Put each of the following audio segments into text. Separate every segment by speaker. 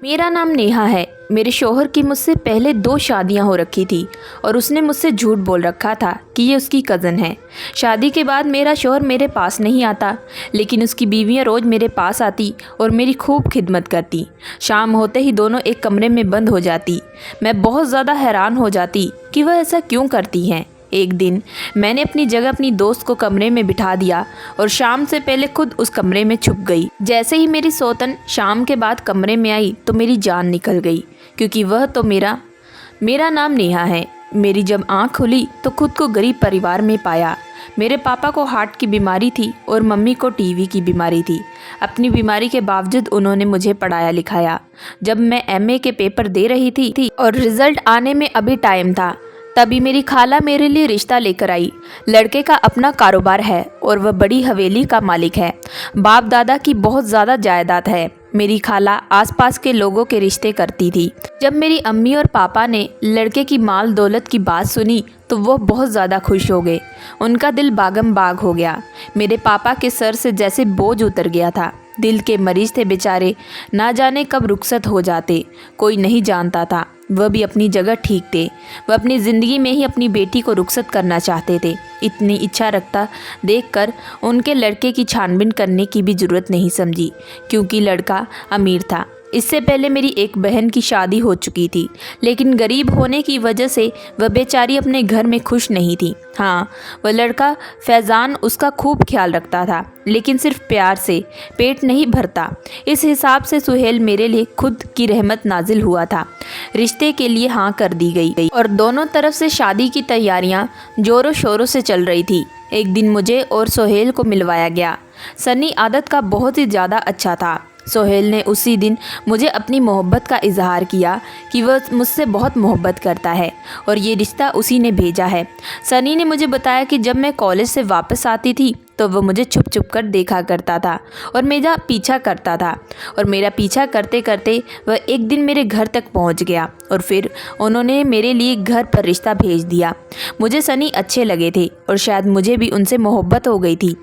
Speaker 1: मेरा नाम नेहा है। मेरे शौहर की मुझसे पहले 2 शादियां हो रखी थी और उसने मुझसे झूठ बोल रखा था कि ये उसकी कज़न है। शादी के बाद मेरा शौहर मेरे पास नहीं आता, लेकिन उसकी बीवियां रोज़ मेरे पास आती और मेरी खूब खिदमत करती। शाम होते ही दोनों एक कमरे में बंद हो जाती। मैं बहुत ज़्यादा हैरान हो जाती कि वह ऐसा क्यों करती हैं। एक दिन मैंने अपनी जगह अपनी दोस्त को कमरे में बिठा दिया और शाम से पहले खुद उस कमरे में छुप गई। जैसे ही मेरी सौतन शाम के बाद कमरे में आई तो मेरी जान निकल गई, क्योंकि वह तो मेरा नाम नेहा है। मेरी जब आँख खुली तो खुद को गरीब परिवार में पाया। मेरे पापा को हार्ट की बीमारी थी और मम्मी को टीवी की बीमारी थी। अपनी बीमारी के बावजूद उन्होंने मुझे पढ़ाया लिखाया। जब मैं एमए के पेपर दे रही थी और रिज़ल्ट आने में अभी टाइम था, तभी मेरी खाला मेरे लिए रिश्ता लेकर आई। लड़के का अपना कारोबार है और वह बड़ी हवेली का मालिक है। बाप दादा की बहुत ज़्यादा जायदाद है। मेरी खाला आसपास के लोगों के रिश्ते करती थी। जब मेरी अम्मी और पापा ने लड़के की माल दौलत की बात सुनी तो वो बहुत ज़्यादा खुश हो गए। उनका दिल बागम बाग हो गया। मेरे पापा के सर से जैसे बोझ उतर गया था। दिल के मरीज थे बेचारे, ना जाने कब रुखसत हो जाते, कोई नहीं जानता था। वह भी अपनी जगह ठीक थे। वह अपनी ज़िंदगी में ही अपनी बेटी को रुखसत करना चाहते थे। इतनी इच्छा रखता देखकर उनके लड़के की छानबीन करने की भी ज़रूरत नहीं समझी, क्योंकि लड़का अमीर था। इससे पहले मेरी एक बहन की शादी हो चुकी थी, लेकिन गरीब होने की वजह से वह बेचारी अपने घर में खुश नहीं थी। हाँ, वह लड़का फैज़ान उसका खूब ख्याल रखता था, लेकिन सिर्फ प्यार से पेट नहीं भरता। इस हिसाब से सुहेल मेरे लिए खुद की रहमत नाजिल हुआ था। रिश्ते के लिए हाँ कर दी गई और दोनों तरफ से शादी की तैयारियां जोरों शोरों से चल रही थी। एक दिन मुझे और सोहेल को मिलवाया गया। सनी आदत का बहुत ही ज़्यादा अच्छा था। सोहेल ने उसी दिन मुझे अपनी मोहब्बत का इजहार किया कि वह मुझसे बहुत मोहब्बत करता है और ये रिश्ता उसी ने भेजा है। सनी ने मुझे बताया कि जब मैं कॉलेज से वापस आती थी तो वह मुझे छुप छुप कर देखा करता था और मेरा पीछा करता था, और मेरा पीछा करते करते वह एक दिन मेरे घर तक पहुंच गया और फिर उन्होंने मेरे लिए घर पर रिश्ता भेज दिया। मुझे सनी अच्छे लगे थे और शायद मुझे भी उनसे मोहब्बत हो गई थी।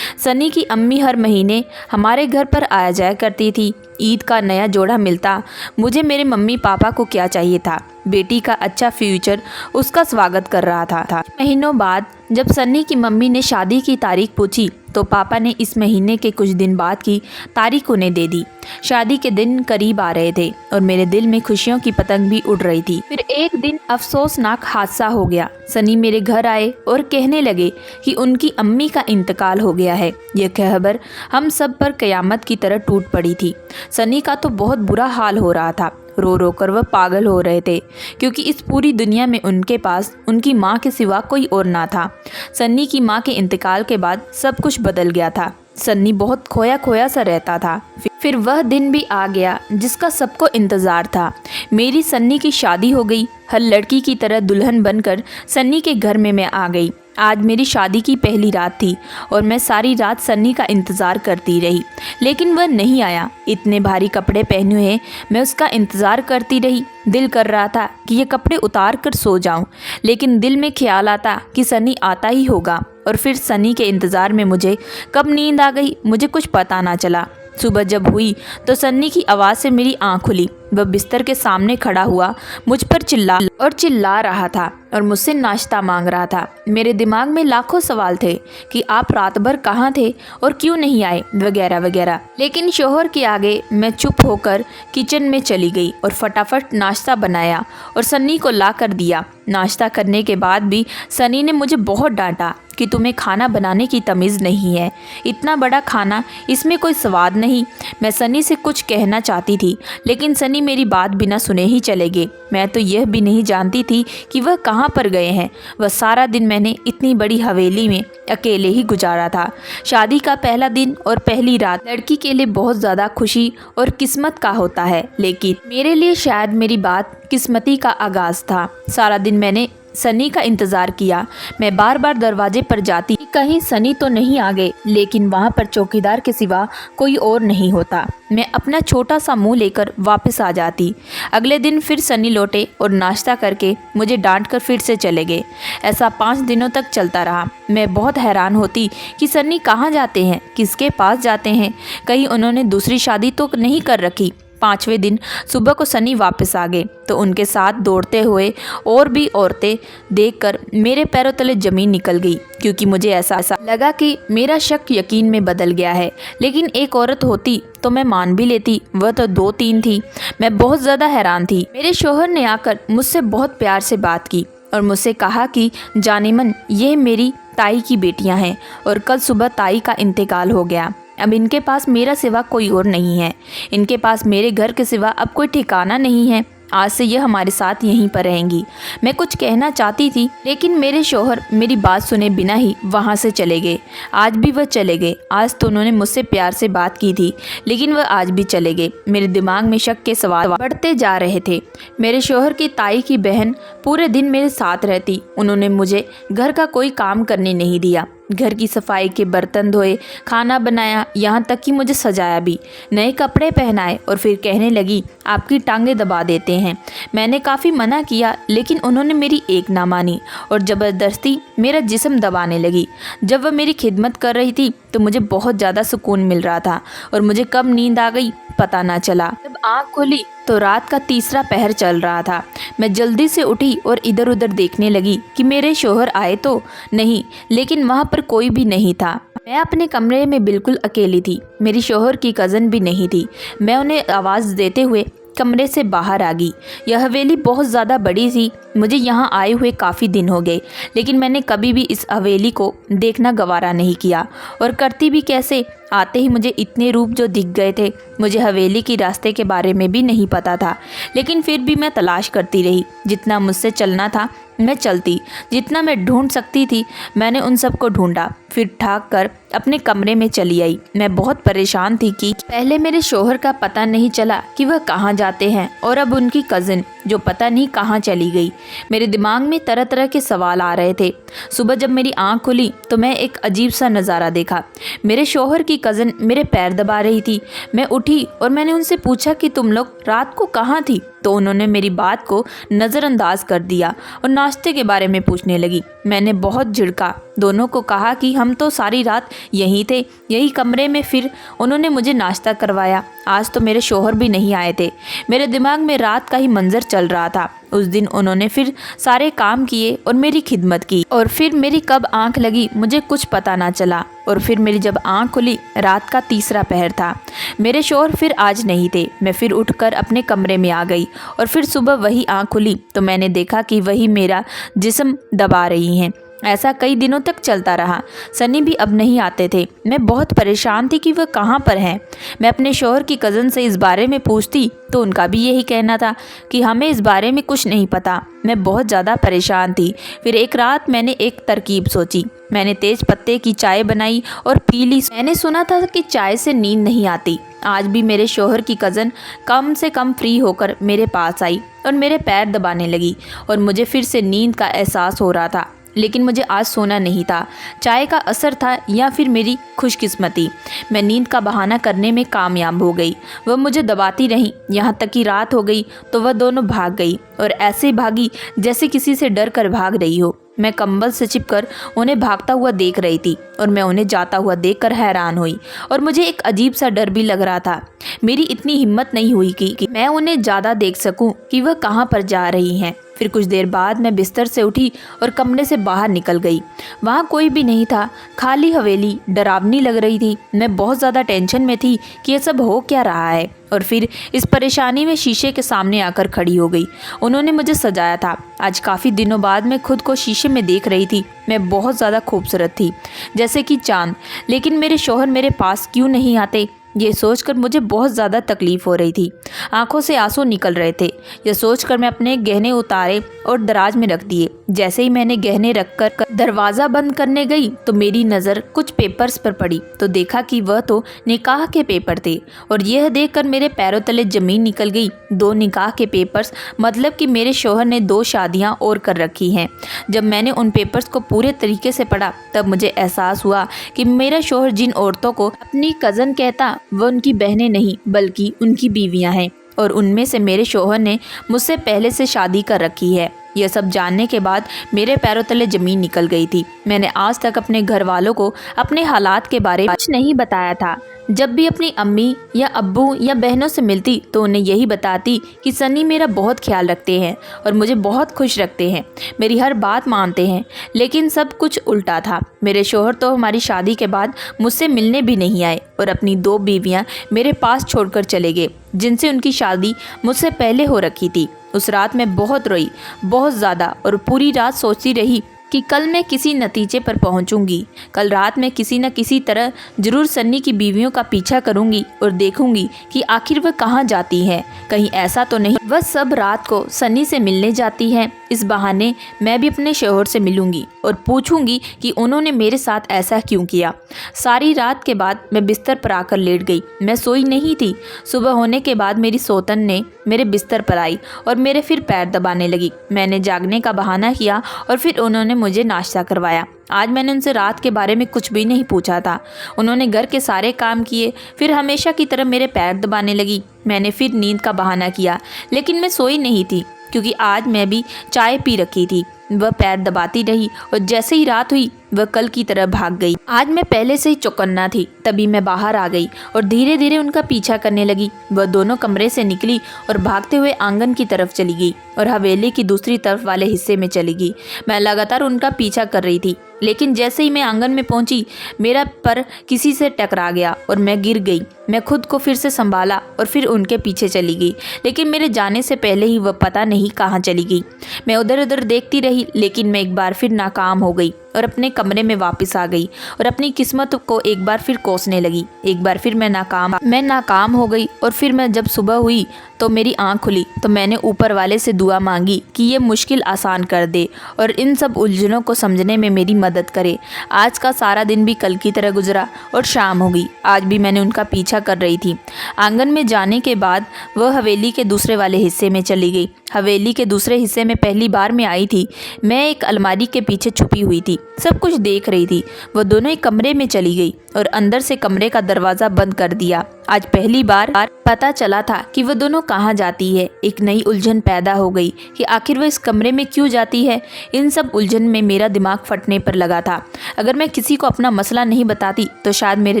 Speaker 1: सनी की अम्मी हर महीने हमारे घर पर आया जाया करती थी। ईद का नया जोड़ा मिलता। मुझे मेरे मम्मी पापा को क्या चाहिए था, बेटी का अच्छा फ्यूचर उसका स्वागत कर रहा था। महीनों बाद जब सन्नी की मम्मी ने शादी की तारीख पूछी तो पापा ने इस महीने के कुछ दिन बाद की तारीख उन्हें दे दी। शादी के दिन करीब आ रहे थे और मेरे दिल में खुशियों की पतंग भी उड़ रही थी। फिर एक दिन अफसोसनाक हादसा हो गया। सनी मेरे घर आए और कहने लगे कि उनकी अम्मी का इंतकाल हो गया है। यह खबर हम सब पर कयामत की तरह टूट पड़ी थी। सनी का तो बहुत बुरा हाल हो रहा था। रो रो कर वह पागल हो रहे थे, क्योंकि इस पूरी दुनिया में उनके पास उनकी माँ के सिवा कोई और ना था। सन्नी की माँ के इंतकाल के बाद सब कुछ बदल गया था। सन्नी बहुत खोया खोया सा रहता था। फिर वह दिन भी आ गया जिसका सबको इंतज़ार था। मेरी सन्नी की शादी हो गई। हर लड़की की तरह दुल्हन बनकर सन्नी के घर में मैं आ गई। आज मेरी शादी की पहली रात थी और मैं सारी रात सन्नी का इंतज़ार करती रही, लेकिन वह नहीं आया। इतने भारी कपड़े पहने हुए मैं उसका इंतज़ार करती रही। दिल कर रहा था कि ये कपड़े उतार कर सो जाऊं, लेकिन दिल में ख्याल आता कि सनी आता ही होगा। और फिर सनी के इंतज़ार में मुझे कब नींद आ गई मुझे कुछ पता ना चला। सुबह जब हुई तो सन्नी की आवाज़ से मेरी आँख खुली। वह बिस्तर के सामने खड़ा हुआ मुझ पर चिल्ला रहा था और मुझसे नाश्ता मांग रहा था। मेरे दिमाग में लाखों सवाल थे कि आप रात भर कहाँ थे और क्यों नहीं आए, वगैरह वगैरह। लेकिन शौहर के आगे मैं चुप होकर किचन में चली गई और फटाफट नाश्ता बनाया और सन्नी को ला कर दिया। नाश्ता करने के बाद भी सनी ने मुझे बहुत डांटा कि तुम्हें खाना बनाने की तमीज़ नहीं है, इतना बड़ा खाना, इसमें कोई स्वाद नहीं। मैं सनी से कुछ कहना चाहती थी, लेकिन सनी मेरी बात बिना सुने ही चले गए। मैं तो यह भी नहीं जानती थी कि वह कहाँ पर गए हैं। वह सारा दिन मैंने इतनी बड़ी हवेली में अकेले ही गुजारा था। शादी का पहला दिन और पहली रात लड़की के लिए बहुत ज़्यादा खुशी और किस्मत का होता है, लेकिन मेरे लिए शायद मेरी बात किस्मती का आगाज़ था। सारा दिन मैंने सनी का इंतज़ार किया। मैं बार बार दरवाजे पर जाती कि कहीं सनी तो नहीं आ गए, लेकिन वहाँ पर चौकीदार के सिवा कोई और नहीं होता। मैं अपना छोटा सा मुंह लेकर वापस आ जाती। अगले दिन फिर सनी लौटे और नाश्ता करके मुझे डांट कर फिर से चले गए। ऐसा 5 दिनों तक चलता रहा। मैं बहुत हैरान होती कि सनी कहाँ जाते हैं, किसके पास जाते हैं, कहीं उन्होंने दूसरी शादी तो नहीं कर रखी। 5वें दिन सुबह को सनी वापस आ गए तो उनके साथ दौड़ते हुए और भी औरतें देखकर मेरे पैरों तले ज़मीन निकल गई, क्योंकि मुझे ऐसा लगा कि मेरा शक यकीन में बदल गया है। लेकिन एक औरत होती तो मैं मान भी लेती, वह तो 2-3 थी। मैं बहुत ज़्यादा हैरान थी। मेरे शौहर ने आकर मुझसे बहुत प्यार से बात की और मुझसे कहा कि जानेमन, ये मेरी ताई की बेटियां हैं और कल सुबह ताई का इंतकाल हो गया। अब इनके पास मेरा सिवा कोई और नहीं है। इनके पास मेरे घर के सिवा अब कोई ठिकाना नहीं है। आज से यह हमारे साथ यहीं पर रहेंगी। मैं कुछ कहना चाहती थी, लेकिन मेरे शौहर मेरी बात सुने बिना ही वहाँ से चले गए। आज भी वह चले गए। आज तो उन्होंने मुझसे प्यार से बात की थी, लेकिन वह आज भी चले गए। मेरे दिमाग में शक के सवाल बढ़ते जा रहे थे। मेरे शौहर की ताई की बहन पूरे दिन मेरे साथ रहती। उन्होंने मुझे घर का कोई काम करने नहीं दिया। घर की सफाई के बर्तन धोए, खाना बनाया, यहाँ तक कि मुझे सजाया भी, नए कपड़े पहनाए और फिर कहने लगी आपकी टांगें दबा देते हैं। मैंने काफ़ी मना किया, लेकिन उन्होंने मेरी एक ना मानी और ज़बरदस्ती मेरा जिस्म दबाने लगी। जब वह मेरी खिदमत कर रही थी तो मुझे बहुत ज़्यादा सुकून मिल रहा था और मुझे कब नींद आ गई पता ना चला। जब आँख खोली तो रात का 3रा पहर चल रहा था। मैं जल्दी से उठी और इधर उधर देखने लगी कि मेरे शौहर आए तो नहीं, लेकिन वहाँ पर कोई भी नहीं था। मैं अपने कमरे में बिल्कुल अकेली थी। मेरी शौहर की कज़न भी नहीं थी। मैं उन्हें आवाज़ देते हुए कमरे से बाहर आ गई। यह हवेली बहुत ज़्यादा बड़ी थी। मुझे यहाँ आए हुए काफ़ी दिन हो गए, लेकिन मैंने कभी भी इस हवेली को देखना गवारा नहीं किया और करती भी कैसे। आते ही मुझे इतने रूप जो दिख गए थे। मुझे हवेली की रास्ते के बारे में भी नहीं पता था, लेकिन फिर भी मैं तलाश करती रही। जितना मुझसे चलना था मैं चलती, जितना मैं ढूंढ सकती थी मैंने उन सबको ढूंढा। फिर ठाक कर अपने कमरे में चली आई। मैं बहुत परेशान थी कि पहले मेरे शौहर का पता नहीं चला कि वह कहाँ जाते हैं, और अब उनकी कज़न जो पता नहीं कहाँ चली गई। मेरे दिमाग में तरह तरह के सवाल आ रहे थे। सुबह जब मेरी आँख खुली तो मैं एक अजीब सा नज़ारा देखा। मेरे शौहर की कज़न मेरे पैर दबा रही थी। मैं उठी और मैंने उनसे पूछा कि तुम लोग रात को कहाँ थी, तो उन्होंने मेरी बात को नज़रअंदाज कर दिया और नाश्ते के बारे में पूछने लगी। मैंने बहुत झिड़का, दोनों को कहा कि हम तो सारी रात यहीं थे, यही कमरे में। फिर उन्होंने मुझे नाश्ता करवाया। आज तो मेरे शौहर भी नहीं आए थे। मेरे दिमाग में रात का ही मंजर चल रहा था। उस दिन उन्होंने फिर सारे काम किए और मेरी खिदमत की, और फिर मेरी कब आंख लगी मुझे कुछ पता ना चला। और फिर मेरी जब आंख खुली रात का 3रा पहर था। मेरे शौहर फिर आज नहीं थे। मैं फिर उठकर अपने कमरे में आ गई और फिर सुबह वही आंख खुली तो मैंने देखा कि वही मेरा जिस्म दबा रही हैं। ऐसा कई दिनों तक चलता रहा। सनी भी अब नहीं आते थे। मैं बहुत परेशान थी कि वह कहाँ पर हैं। मैं अपने शौहर की कज़न से इस बारे में पूछती तो उनका भी यही कहना था कि हमें इस बारे में कुछ नहीं पता। मैं बहुत ज़्यादा परेशान थी। फिर एक रात मैंने एक तरकीब सोची। मैंने तेज पत्ते की चाय बनाई और पी ली। मैंने सुना था कि चाय से नींद नहीं आती। आज भी मेरे शौहर की कज़न कम से कम फ्री होकर मेरे पास आई और मेरे पैर दबाने लगी और मुझे फिर से नींद का एहसास हो रहा था। लेकिन मुझे आज सोना नहीं था। चाय का असर था या फिर मेरी खुशकिस्मती। मैं नींद का बहाना करने में कामयाब हो गई। वह मुझे दबाती रहीं, यहाँ तक कि रात हो गई तो वह दोनों भाग गई, और ऐसे भागी जैसे किसी से डर कर भाग रही हो। मैं कंबल से चिपकर उन्हें भागता हुआ देख रही थी और मैं उन्हें जाता हुआ देखकर हैरान हुई, और मुझे एक अजीब सा डर भी लग रहा था। मेरी इतनी हिम्मत नहीं हुई कि मैं उन्हें ज़्यादा देख सकूं कि वह कहाँ पर जा रही हैं। फिर कुछ देर बाद मैं बिस्तर से उठी और कमरे से बाहर निकल गई। वहाँ कोई भी नहीं था, खाली हवेली डरावनी लग रही थी। मैं बहुत ज़्यादा टेंशन में थी कि ये सब हो क्या रहा है, और फिर इस परेशानी में शीशे के सामने आकर खड़ी हो गई। उन्होंने मुझे सजाया था। आज काफ़ी दिनों बाद मैं खुद को शीशे में देख रही थी। मैं बहुत ज़्यादा खूबसूरत थी, जैसे कि चाँद। लेकिन मेरे शौहर मेरे पास क्यों नहीं आते, ये सोचकर मुझे बहुत ज़्यादा तकलीफ़ हो रही थी। आंखों से आंसू निकल रहे थे। यह सोचकर मैं अपने गहने उतारे और दराज में रख दिए। जैसे ही मैंने गहने रखकर दरवाज़ा बंद करने गई तो मेरी नज़र कुछ पेपर्स पर पड़ी, तो देखा कि वह तो निकाह के पेपर थे, और यह देखकर मेरे पैरों तले ज़मीन निकल गई। 2 निकाह के पेपर्स, मतलब कि मेरे शौहर ने 2 शादियाँ और कर रखी हैं। जब मैंने उन पेपर्स को पूरे तरीके से पढ़ा तब मुझे एहसास हुआ कि मेरा शौहर जिन औरतों को अपनी कज़न कहता वह उनकी बहनें नहीं बल्कि उनकी बीवियां हैं, और उनमें से मेरे शौहर ने मुझसे पहले से शादी कर रखी है। यह सब जानने के बाद मेरे पैरों तले ज़मीन निकल गई थी। मैंने आज तक अपने घर वालों को अपने हालात के बारे में कुछ नहीं बताया था। जब भी अपनी अम्मी या अब्बू या बहनों से मिलती तो उन्हें यही बताती कि सनी मेरा बहुत ख्याल रखते हैं और मुझे बहुत खुश रखते हैं, मेरी हर बात मानते हैं। लेकिन सब कुछ उल्टा था। मेरे शोहर तो हमारी शादी के बाद मुझसे मिलने भी नहीं आए और अपनी 2 बीवियां मेरे पास छोड़कर चले गए, जिनसे उनकी शादी मुझसे पहले हो रखी थी। उस रात मैं बहुत रोई, बहुत ज़्यादा, और पूरी रात सोचती रही कि कल मैं किसी नतीजे पर पहुंचूंगी। कल रात मैं किसी न किसी तरह जरूर सन्नी की बीवियों का पीछा करूंगी और देखूंगी कि आखिर वह कहाँ जाती है। कहीं ऐसा तो नहीं वह सब रात को सन्नी से मिलने जाती है। इस बहाने मैं भी अपने शोहर से मिलूंगी और पूछूंगी कि उन्होंने मेरे साथ ऐसा क्यों किया। सारी रात के बाद मैं बिस्तर पर आकर लेट गई। मैं सोई नहीं थी। सुबह होने के बाद मेरी सौतन ने मेरे बिस्तर पर आई और मेरे फिर पैर दबाने लगी। मैंने जागने का बहाना किया और फिर उन्होंने मुझे नाश्ता करवाया। आज मैंने उनसे रात के बारे में कुछ भी नहीं पूछा था। उन्होंने घर के सारे काम किए, फिर हमेशा की तरह मेरे पैर दबाने लगी। मैंने फिर नींद का बहाना किया, लेकिन मैं सोई नहीं थी क्योंकि आज मैं भी चाय पी रखी थी। वह पैर दबाती रही और जैसे ही रात हुई वह कल की तरह भाग गई। आज मैं पहले से ही चौकन्ना थी। तभी मैं बाहर आ गई और धीरे धीरे उनका पीछा करने लगी। वह दोनों कमरे से निकली और भागते हुए आंगन की तरफ चली गई और हवेली की दूसरी तरफ वाले हिस्से में चली गई। मैं लगातार उनका पीछा कर रही थी, लेकिन जैसे ही मैं आंगन में पहुंची मेरा पर किसी से टकरा गया और मैं गिर गई। मैं खुद को फिर से संभाला और फिर उनके पीछे चली गई, लेकिन मेरे जाने से पहले ही वह पता नहीं कहाँ चली गई। मैं उधर उधर देखती रही, लेकिन मैं एक बार फिर नाकाम हो गई और अपने कमरे में वापस आ गई और अपनी किस्मत को एक बार फिर कोसने लगी। एक बार फिर मैं नाकाम हो गई और फिर मैं जब सुबह हुई तो मेरी आंख खुली तो मैंने ऊपर वाले से दुआ मांगी कि ये मुश्किल आसान कर दे और इन सब उलझनों को समझने में मेरी मदद करे। आज का सारा दिन भी कल की तरह गुजरा और शाम हो गई। आज भी मैंने उनका पीछा कर रही थी। आंगन में जाने के बाद वह हवेली के दूसरे वाले हिस्से में चली गई। हवेली के दूसरे हिस्से में पहली बार मैं आई थी। मैं एक अलमारी के पीछे छुपी हुई थी, सब कुछ देख रही थी। वह दोनों एक कमरे में चली गई और अंदर से कमरे का दरवाज़ा बंद कर दिया। आज पहली बार पता चला था कि वह दोनों कहाँ जाती है। एक नई उलझन पैदा हो गई कि आखिर वह इस कमरे में क्यों जाती है। इन सब उलझन में मेरा दिमाग फटने पर लगा था। अगर मैं किसी को अपना मसला नहीं बताती तो शायद मेरे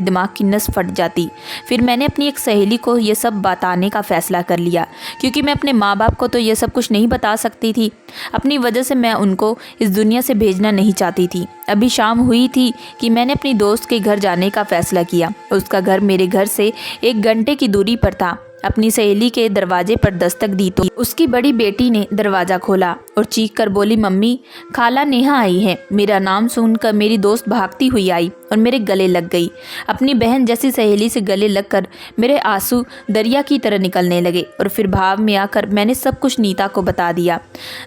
Speaker 1: दिमाग की नस फट जाती। फिर मैंने अपनी एक सहेली को यह सब बताने का फ़ैसला कर लिया, क्योंकि मैं अपने माँ बाप को तो यह सब कुछ नहीं बता सकती थी। अपनी वजह से मैं उनको इस दुनिया से भेजना नहीं चाहती थी। अभी शाम हुई थी कि मैंने अपनी दोस्त के घर जाने का फ़ैसला किया। उसका घर मेरे घर से 1 घंटे की दूरी पर था। अपनी सहेली के दरवाजे पर दस्तक दी तो उसकी बड़ी बेटी ने दरवाज़ा खोला और चीख कर बोली, मम्मी, खाला नेहा आई है। मेरा नाम सुनकर मेरी दोस्त भागती हुई आई और मेरे गले लग गई। अपनी बहन जैसी सहेली से गले लगकर मेरे आंसू दरिया की तरह निकलने लगे और फिर भाव में आकर मैंने सब कुछ नीता को बता दिया।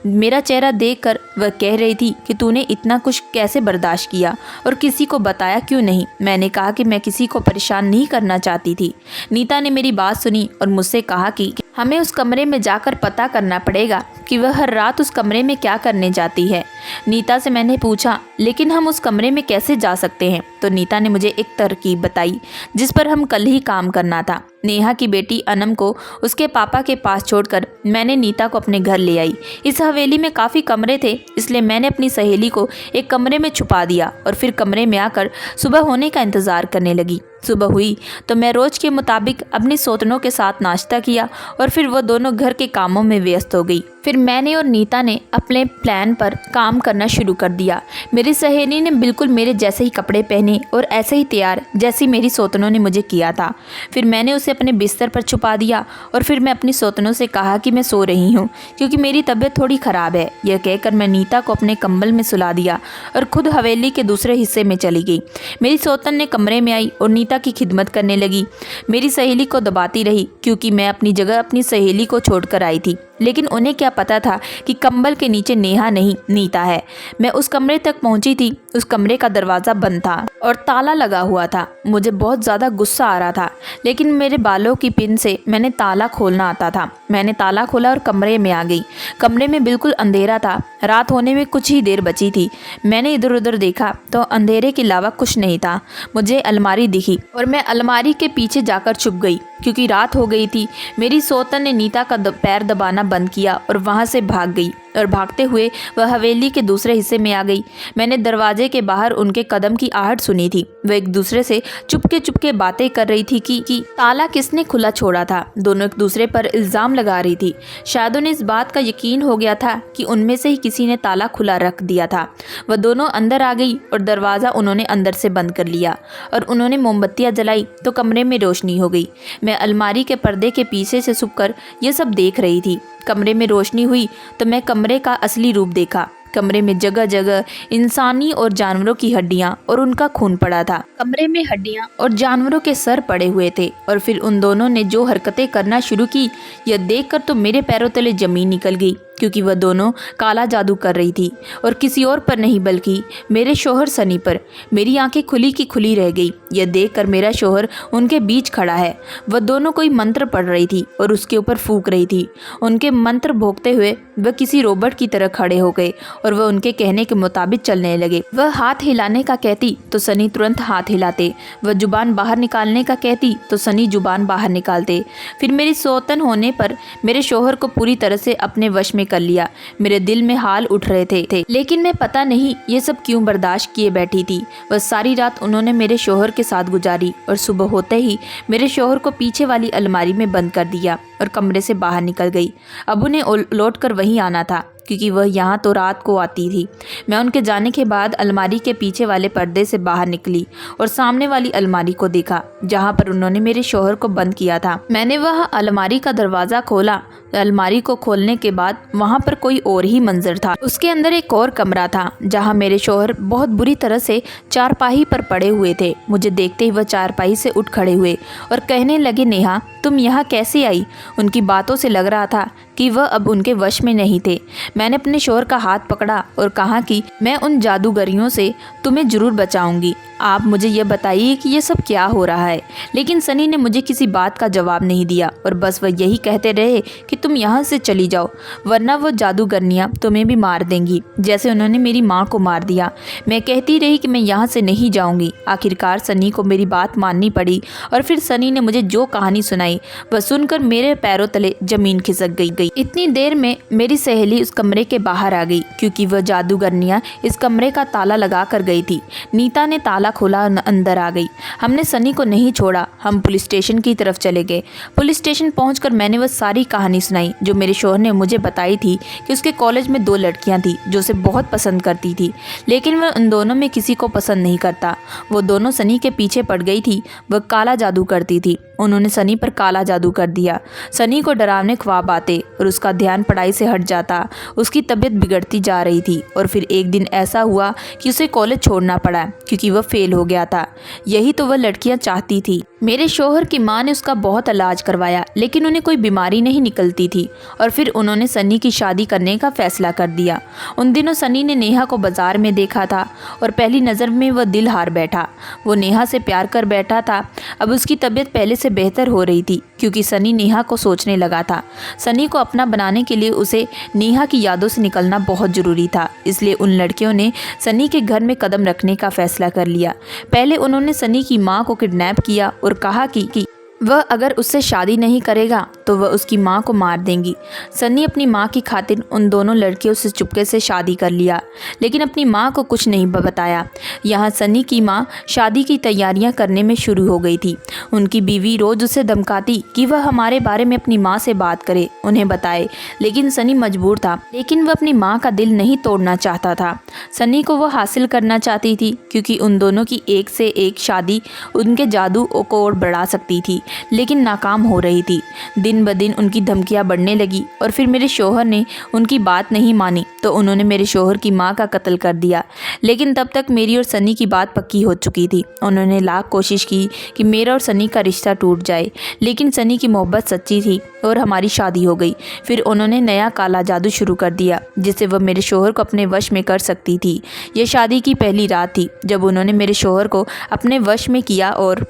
Speaker 1: मेरा चेहरा देखकर वह कह रही थी कि तूने इतना कुछ कैसे बर्दाश्त किया और किसी को बताया क्यों नहीं। मैंने कहा कि मैं किसी को परेशान नहीं करना चाहती थी। नीता ने मेरी बात सुनी और मुझसे कहा कि हमें उस कमरे में जाकर पता करना पड़ेगा कि वह हर रात उस कमरे में क्या करने जाती है। नीता से मैंने पूछा, लेकिन हम उस कमरे में कैसे जा सकते हैं? तो नीता ने मुझे एक तरकीब बताई जिस पर हम कल ही काम करना था। नेहा की बेटी अनम को उसके पापा के पास छोड़कर मैंने नीता को अपने घर ले आई। इस हवेली में काफ़ी कमरे थे, इसलिए मैंने अपनी सहेली को एक कमरे में छुपा दिया और फिर कमरे में आकर सुबह होने का इंतज़ार करने लगी। सुबह हुई तो मैं रोज़ के मुताबिक अपनी सौतनों के साथ नाश्ता किया और फिर वो दोनों घर के कामों में व्यस्त हो गई। फिर मैंने और नीता ने अपने प्लान पर काम करना शुरू कर दिया। मेरी सहेली ने बिल्कुल मेरे जैसे ही कपड़े पहने और ऐसे ही तैयार जैसी मेरी सौतनों ने मुझे किया था। फिर मैंने उसे अपने बिस्तर पर छुपा दिया और फिर मैं अपनी सौतनों से कहा कि मैं सो रही हूँ क्योंकि मेरी तबीयत थोड़ी ख़राब है। यह कहकर मैं नीता को अपने कंबल में सुला दिया और खुद हवेली के दूसरे हिस्से में चली गई। मेरी सौतन ने कमरे में आई और नीता की खिदमत करने लगी। मेरी सहेली को दबाती रही क्योंकि मैं अपनी जगह अपनी सहेली को छोड़कर आई थी, लेकिन उन्हें क्या पता था कि कंबल के नीचे नेहा नहीं नीता है। मैं उस कमरे तक पहुंची थी। उस कमरे का दरवाज़ा बंद था और ताला लगा हुआ था। मुझे बहुत ज़्यादा गुस्सा आ रहा था, लेकिन मेरे बालों की पिन से मैंने ताला खोलना आता था। मैंने ताला खोला और कमरे में आ गई। कमरे में बिल्कुल अंधेरा था। रात होने में कुछ ही देर बची थी। मैंने इधर उधर देखा तो अंधेरे के अलावा कुछ नहीं था। मुझे अलमारी दिखी और मैं अलमारी के पीछे जाकर छुप गई क्योंकि रात हो गई थी। मेरी सौतन ने नीता का पैर दबाना बंद किया और वहाँ से भाग गई और भागते हुए वह हवेली के दूसरे हिस्से में आ गई। मैंने दरवाजे के बाहर उनके कदम की आहट सुनी थी। वे एक दूसरे से चुपके चुपके बातें कर रही थी कि ताला किसने खुला छोड़ा था। दोनों एक दूसरे पर इल्ज़ाम लगा रही थी। शायद उन्हें इस बात का यकीन हो गया था कि उनमें से ही किसी ने ताला खुला रख दिया था। वह दोनों अंदर आ गई और दरवाज़ा उन्होंने अंदर से बंद कर लिया और उन्होंने मोमबत्तियाँ जलाई तो कमरे में रोशनी हो गई। मैं अलमारी के पर्दे के पीछे से छुपकर ये सब देख रही थी। कमरे में रोशनी हुई तो मैं कमरे का असली रूप देखा। कमरे में जगह जगह इंसानी और जानवरों की हड्डियां और उनका खून पड़ा था। कमरे में हड्डियां और जानवरों के सर पड़े हुए थे। और फिर उन दोनों ने जो हरकतें करना शुरू की, यह देखकर तो मेरे पैरों तले जमीन निकल गई, क्योंकि वह दोनों काला जादू कर रही थी और किसी और पर नहीं बल्कि मेरे शोहर सनी पर। मेरी आंखें खुली की खुली रह गई। यह देखकर मेरा शोहर उनके बीच खड़ा है। वह दोनों कोई मंत्र पढ़ रही थी और उसके ऊपर फूंक रही थी। उनके मंत्र भोंकते हुए वह किसी रोबोट की तरह खड़े हो गए और वह उनके कहने के मुताबिक चलने लगे। वह हाथ हिलाने का कहती तो सनी तुरंत हाथ हिलाते। वह जुबान बाहर निकालने का कहती तो सनी जुबान बाहर निकालते। फिर मेरी सौतन होने पर मेरे शोहर को पूरी तरह से अपने वश में कर लिया। मेरे दिल में हाल उठ रहे थे, लेकिन मैं पता नहीं ये सब क्यों बर्दाश्त किए बैठी थी। वह सारी रात उन्होंने मेरे शोहर के साथ गुजारी और सुबह होते ही मेरे शोहर को पीछे वाली अलमारी में बंद कर दिया और कमरे से बाहर निकल गई। अब उन्हें लौट कर वहीं आना था, क्योंकि वह यहाँ तो रात को आती थी। मैं उनके जाने के बाद अलमारी के पीछे वाले पर्दे से बाहर निकली और सामने वाली अलमारी को देखा, जहाँ पर उन्होंने मेरे शोहर को बंद किया था। मैंने वह अलमारी का दरवाज़ा खोला। अलमारी को खोलने के बाद वहाँ पर कोई और ही मंजर था। उसके अंदर एक और कमरा था, जहाँ मेरे शोहर बहुत बुरी तरह से चारपाई पर पड़े हुए थे। मुझे देखते ही वह चारपाई से उठ खड़े हुए और कहने लगे, नेहा तुम यहाँ कैसे आई? उनकी बातों से लग रहा था कि वह अब उनके वश में नहीं थे। मैंने अपने शोहर का हाथ पकड़ा और कहा कि मैं उन जादूगरियों से तुम्हें जरूर बचाऊंगी। आप मुझे यह बताइए कि ये सब क्या हो रहा है। लेकिन सनी ने मुझे किसी बात का जवाब नहीं दिया और बस वह यही कहते रहे कि तुम यहाँ से चली जाओ, वरना वो जादूगरनियाँ तुम्हें भी मार देंगी, जैसे उन्होंने मेरी माँ को मार दिया। मैं कहती रही कि मैं यहाँ से नहीं जाऊँगी। आखिरकार सनी को मेरी बात माननी पड़ी और फिर सनी ने मुझे जो कहानी सुनाई वह सुनकर मेरे पैरों तले जमीन खिसक गई। इतनी देर में मेरी सहेली उस कमरे के बाहर आ गई, क्योंकि वह जादूगरनियाँ इस कमरे का ताला लगा कर गई थी। नीता ने ताला खोला अंदर आ गई। हमने सनी को नहीं छोड़ा। हम पुलिस स्टेशन की तरफ चले गए। पुलिस स्टेशन पहुंचकर मैंने वह सारी कहानी सुनाई जो मेरे शोहर ने मुझे बताई थी कि उसके कॉलेज में 2 लड़कियां थी जो उसे बहुत पसंद करती थी, लेकिन वह उन दोनों में किसी को पसंद नहीं करता। वो दोनों सनी के पीछे पड़ गई थी। वह काला जादू करती थी। उन्होंने सनी पर काला जादू कर दिया। सनी को डरावने ख्वाब आते और उसका ध्यान पढ़ाई से हट जाता। उसकी तबीयत बिगड़ती जा रही थी और फिर एक दिन ऐसा हुआ कि उसे कॉलेज छोड़ना पड़ा, क्योंकि वह फेल हो गया था। यही तो वह लड़कियां चाहती थी। मेरे शोहर की माँ ने उसका बहुत इलाज करवाया, लेकिन उन्हें कोई बीमारी नहीं निकलती थी और फिर उन्होंने सनी की शादी करने का फैसला कर दिया। उन दिनों सनी ने नेहा को बाजार में देखा था और पहली नज़र में वह दिल हार बैठा। वो नेहा से प्यार कर बैठा था। अब उसकी तबीयत पहले से बेहतर हो रही थी, क्योंकि सनी नेहा को सोचने लगा था। सनी को अपना बनाने के लिए उसे नेहा की यादों से निकलना बहुत ज़रूरी था। इसलिए उन लड़कियों ने सनी के घर में कदम रखने का फैसला कर लिया। पहले उन्होंने सनी की माँ को किडनैप किया और कहा कि वह अगर उससे शादी नहीं करेगा तो वह उसकी माँ को मार देंगी। सनी अपनी माँ की खातिर उन दोनों लड़कियों से चुपके से शादी कर लिया, लेकिन अपनी माँ को कुछ नहीं बताया। यहाँ सनी की माँ शादी की तैयारियाँ करने में शुरू हो गई थी। उनकी बीवी रोज़ उसे धमकाती कि वह हमारे बारे में अपनी माँ से बात करे, उन्हें बताए, लेकिन सनी मजबूर था। लेकिन वह अपनी माँ का दिल नहीं तोड़ना चाहता था। सनी को वह हासिल करना चाहती थी, क्योंकि उन दोनों की एक से एक शादी उनके जादू को और बढ़ा सकती थी, लेकिन नाकाम हो रही थी। दिन ब दिन उनकी धमकियां बढ़ने लगी और फिर मेरे शोहर ने उनकी बात नहीं मानी तो उन्होंने मेरे शोहर की मां का कत्ल कर दिया। लेकिन तब तक मेरी और सनी की बात पक्की हो चुकी थी। उन्होंने लाख कोशिश की कि मेरा और सनी का रिश्ता टूट जाए, लेकिन सनी की मोहब्बत सच्ची थी और हमारी शादी हो गई। फिर उन्होंने नया काला जादू शुरू कर दिया, जिससे वह मेरे शोहर को अपने वश में कर सकती थी। यह शादी की पहली रात थी जब उन्होंने मेरे शोहर को अपने वश में किया और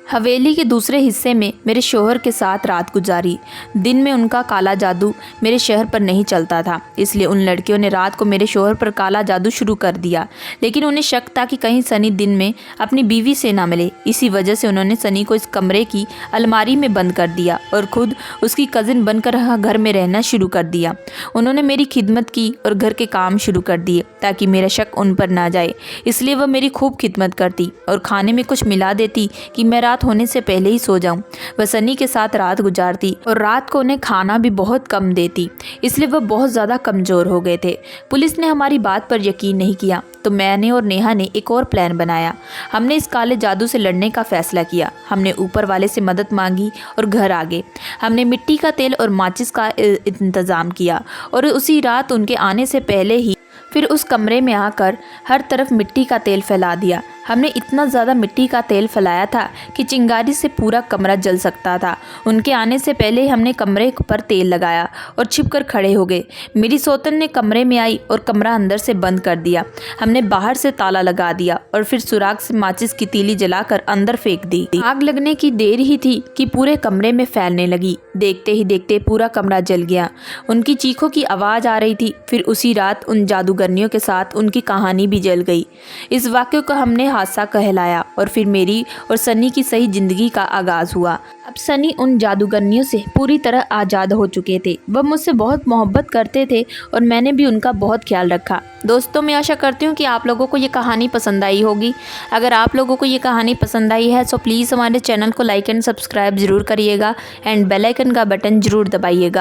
Speaker 1: हवेली के दूसरे हिस्से में मेरे शौहर के साथ रात गुजारी। दिन में उनका काला जादू मेरे शहर पर नहीं चलता था, इसलिए उन लड़कियों ने रात को मेरे शौहर पर काला जादू शुरू कर दिया। लेकिन उन्हें शक था कि कहीं सनी दिन में अपनी बीवी से ना मिले। इसी वजह से उन्होंने सनी को इस कमरे की अलमारी में बंद कर दिया और खुद उसकी कज़िन बनकर घर में रहना शुरू कर दिया। उन्होंने मेरी खिदमत की और घर के काम शुरू कर दिए ताकि मेरा शक उन पर ना जाए। इसलिए वह मेरी खूब खिदमत करती और खाने में कुछ मिला देती कि मैं रात होने से पहले ही सो जाऊं। वह सनी के साथ रात गुजारती और रात को उन्हें खाना भी बहुत कम देती, इसलिए वह बहुत ज़्यादा कमज़ोर हो गए थे। पुलिस ने हमारी बात पर यकीन नहीं किया तो मैंने और नेहा ने एक और प्लान बनाया। हमने इस काले जादू से लड़ने का फैसला किया। हमने ऊपर वाले से मदद मांगी और घर आ गए। हमने मिट्टी का तेल और माचिस का इंतज़ाम किया और उसी रात उनके आने से पहले ही फिर उस कमरे में आकर हर तरफ मिट्टी का तेल फैला दिया। हमने इतना ज़्यादा मिट्टी का तेल फैलाया था कि चिंगारी से पूरा कमरा जल सकता था। उनके आने से पहले हमने कमरे पर तेल लगाया और छिपकर खड़े हो गए। मेरी सौतन ने कमरे में आई और कमरा अंदर से बंद कर दिया। हमने बाहर से ताला लगा दिया और फिर सुराख से माचिस की तीली जलाकर अंदर फेंक दी। आग लगने की देर ही थी कि पूरे कमरे में फैलने लगी। देखते ही देखते पूरा कमरा जल गया। उनकी चीखों की आवाज़ आ रही थी। फिर उसी रात उन जादूगरनियों के साथ उनकी कहानी भी जल गई। इस वाक़े को हमने हादसा कहलाया और फिर मेरी और सनी की सही ज़िंदगी का आगाज़ हुआ। अब सनी उन जादूगरनियों से पूरी तरह आज़ाद हो चुके थे। वह मुझसे बहुत मोहब्बत करते थे और मैंने भी उनका बहुत ख्याल रखा। दोस्तों, मैं आशा करती हूँ कि आप लोगों को ये कहानी पसंद आई होगी। अगर आप लोगों को ये कहानी पसंद आई है तो प्लीज़ हमारे चैनल को लाइक एंड सब्सक्राइब ज़रूर करिएगा एंड बेल आइकन का बटन ज़रूर दबाइएगा।